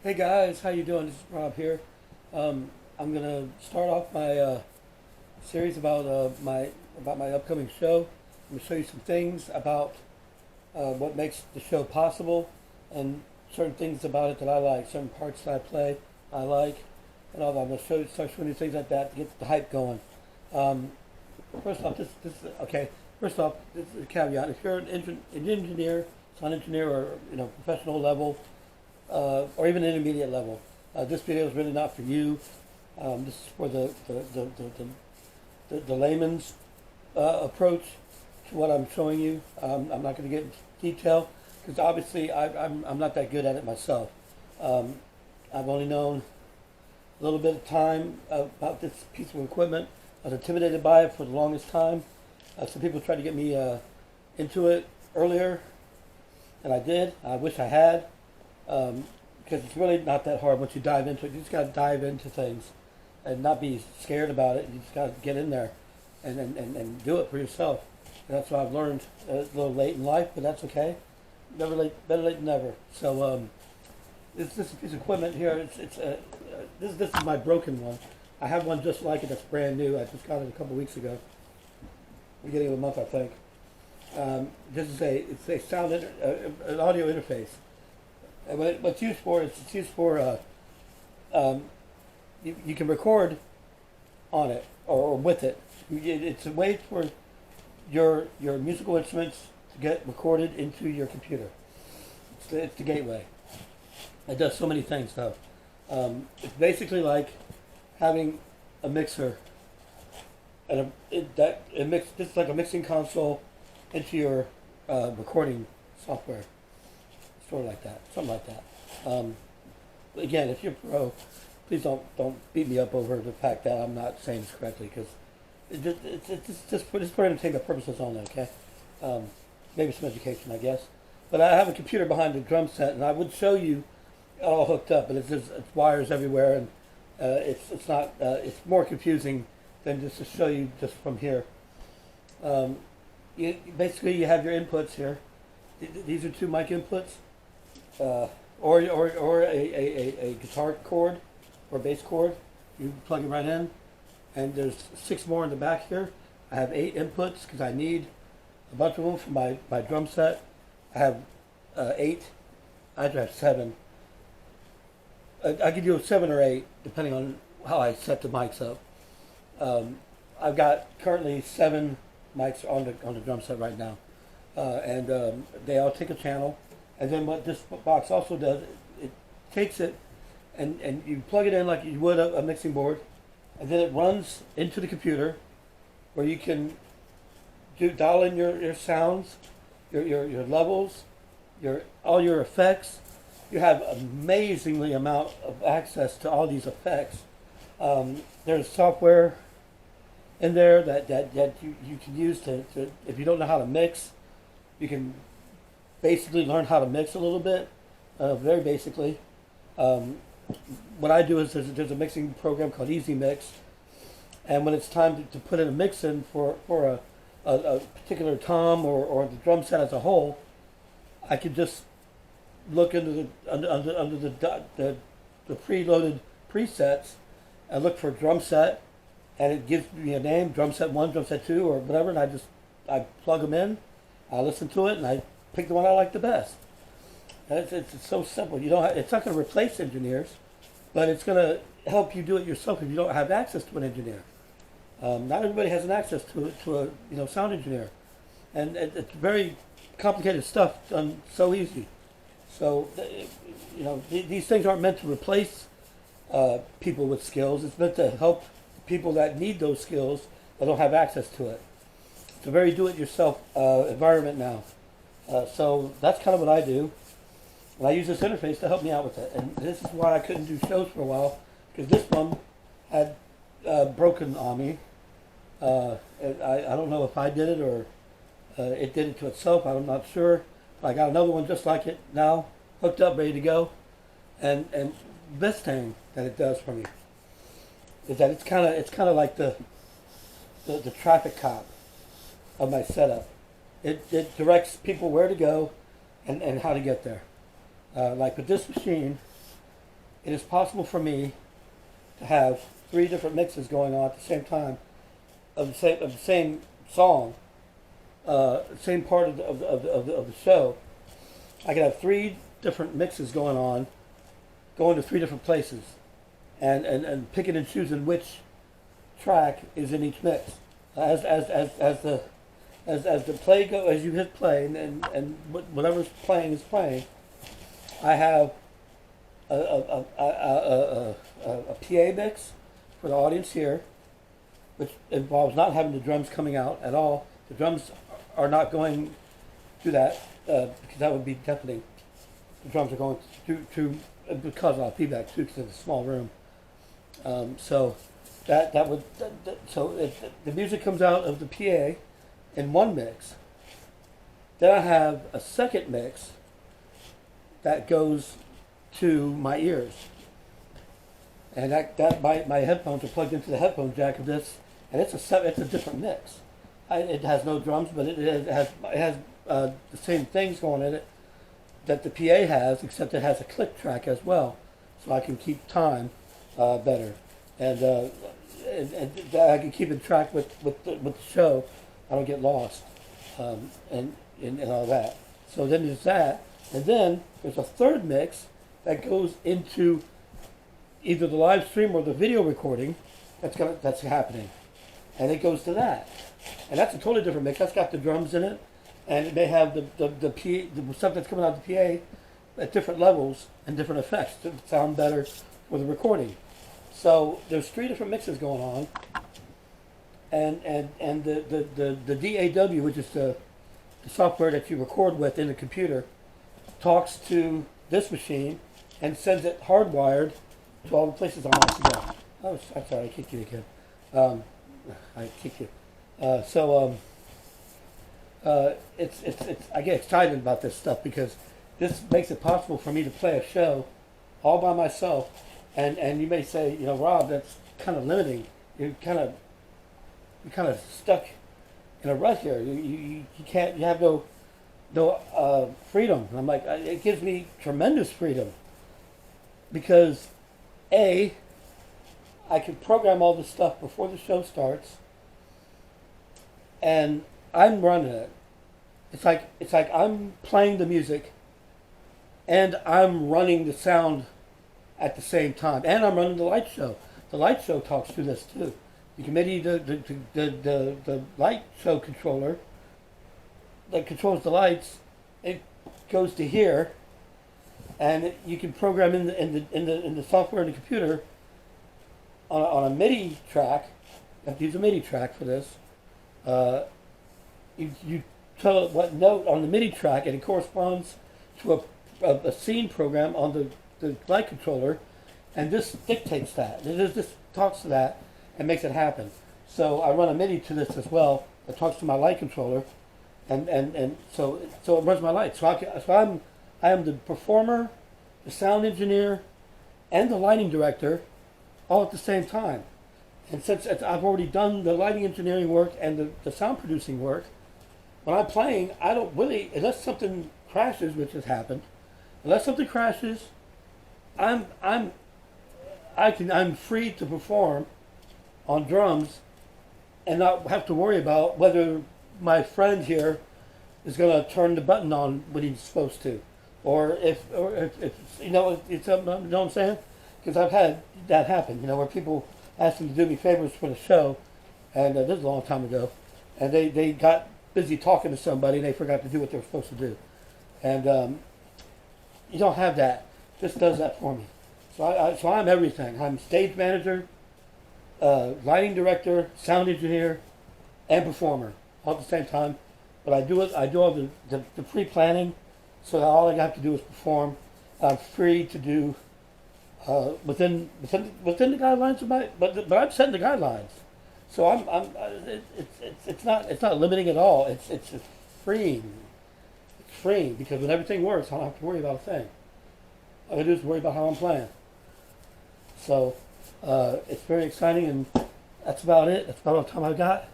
Hey guys, how you doing? This is Rob here. I'm gonna start off my series about my upcoming show. I'm gonna show you some things about what makes the show possible, and certain things about it that I like, certain parts that I play I like, and all that. I'm gonna start showing you things like that to get the hype going. Um, First off, this okay. First off, this is a caveat. If you're an engineer, sound engineer, or professional level, or even intermediate level. This video is really not for you. This is for the layman's approach to what I'm showing you. I'm not going to get into detail because obviously I'm not that good at it myself. Um, I've only known a little bit of time about this piece of equipment. I was intimidated by it for the longest time. Some people tried to get me into it earlier, and I did. I wish I had. Because it's really not that hard once you dive into it. You just got to dive into things and not be scared about it. You just got to get in there and do it for yourself. And that's what I've learned a little late in life, but that's okay. Never late, better late than never. So this piece of equipment here. This is my broken one. I have one just like it that's brand new. I just got it a couple weeks ago. Beginning of the month, I think. This is a sound an audio interface. And what it's used for is it's used for you can record on it or with it. It's a way for your musical instruments to get recorded into your computer. It's the gateway. It does so many things though. It's basically like having a mixer and this is like a mixing console into your recording software. Sort of like that, something like that. Again, if you're pro, please don't beat me up over the fact that I'm not saying this correctly because it's just for entertainment purposes only. Okay, maybe some education, I guess. But I have a computer behind the drum set, and I would show you all hooked up, but it's wires everywhere, and it's not it's more confusing than just to show you just from here. Basically you have your inputs here. These are two mic inputs. Or a guitar cord or bass cord. You plug it right in, and there's 6 more in the back here. I have 8 inputs because I need a bunch of them for my drum set. I have 8. I have 7. I could do 7 or 8 depending on how I set the mics up. I've got currently 7 mics on the drum set right now, and they all take a channel. And then what this box also does, it takes it and you plug it in like you would a mixing board, and then it runs into the computer where you can dial in your sounds, your levels, all your effects. You have amazingly amount of access to all these effects. There's software in there that you can use to if you don't know how to mix, you can basically learn how to mix a little bit, very basically. What I do is there's a mixing program called Easy Mix, and when it's time to put in a mix in for a particular tom or the drum set as a whole, I can just look into under the preloaded presets and look for drum set, and it gives me a name, drum set 1, drum set 2, or whatever, and I plug them in, I listen to it, and I pick the one I like the best. It's so simple. It's not going to replace engineers, but it's going to help you do it yourself if you don't have access to an engineer. Not everybody has an access to a sound engineer, and it's very complicated stuff done so easy. So these things aren't meant to replace people with skills. It's meant to help people that need those skills that don't have access to it. It's a very do-it-yourself environment now. So that's kind of what I do. And I use this interface to help me out with it. And this is why I couldn't do shows for a while, because this one had broken on me. I don't know if I did it or it did it to itself. I'm not sure. But I got another one just like it now, hooked up, ready to go. And this thing that it does for me is that it's kind of like the traffic cop of my setup. It directs people where to go and how to get there. Like with this machine, it is possible for me to have 3 different mixes going on at the same time of the same song, same part of the show. I could have 3 different mixes going on, going to 3 different places, and picking and choosing which track is in each mix. As the play go, as you hit play, and whatever's playing is playing, I have a PA mix for the audience here, which involves not having the drums coming out at all. The drums are not going to that because that would be deafening. The drums are going to because of feedback too, because it's a small room. So the music comes out of the PA in one mix. Then I have a second mix that goes to my ears, and my headphones are plugged into the headphone jack of this, and it's a different mix. It has no drums, but it has the same things going in it that the PA has, except it has a click track as well, so I can keep time better, and I can keep in track with the show. I don't get lost, and all that. So then there's that, and then there's a third mix that goes into either the live stream or the video recording that's happening, and it goes to that, and that's a totally different mix. That's got the drums in it, and it may have the PA, the stuff that's coming out of the PA at different levels and different effects to sound better for the recording. So there's 3 different mixes going on, and the DAW, which is the software that you record with in the computer, talks to this machine and sends it hardwired to all the places I want it to go. Oh, I'm sorry, I kicked you again. I kicked you. I get excited about this stuff because this makes it possible for me to play a show all by myself. And you may say, Rob, that's kind of limiting. You're kind of stuck in a rut here. You can't. You have no freedom. And I'm like, it gives me tremendous freedom because I can program all this stuff before the show starts, and I'm running it. It's like I'm playing the music, and I'm running the sound at the same time, and I'm running the light show. The light show talks through this too. You can maybe the light show controller that controls the lights. It goes to here, and you can program in the software in the computer on a MIDI track. You have to use a MIDI track for this. You tell it what note on the MIDI track, and it corresponds to a scene program on the light controller, and this dictates that. This talks to that and makes it happen. So I run a MIDI to this as well that talks to my light controller, and so it runs my light. So I am the performer, the sound engineer, and the lighting director all at the same time. And since I've already done the lighting engineering work and the sound producing work, when I'm playing, I don't really, unless something crashes, which has happened, unless something crashes, I'm free to perform on drums and not have to worry about whether my friend here is going to turn the button on when he's supposed to, or if you know what I'm saying? Because I've had that happen, where people asked them to do me favors for the show, and this is a long time ago, and they got busy talking to somebody and they forgot to do what they were supposed to do, and you don't have that. This does that for me. So I'm everything. I'm stage manager, lighting director, sound engineer, and performer all at the same time. But I do all the pre-planning, so that all I have to do is perform. I'm free to do within the guidelines of but I'm setting the guidelines. So it's not limiting at all. It's freeing. It's freeing because when everything works, I don't have to worry about a thing. All I do is worry about how I'm playing. So it's very exciting, and that's about it. That's about all the time I've got.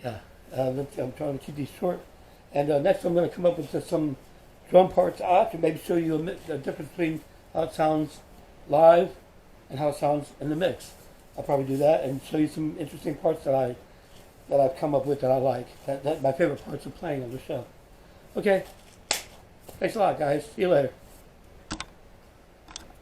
Yeah, I'm trying to keep these short. And next I'm going to come up with some drum parts. I can maybe show you a difference between how it sounds live and how it sounds in the mix. I'll probably do that and show you some interesting parts that I've come up with that I like. That my favorite parts of playing on the show. Okay. Thanks a lot, guys. See you later.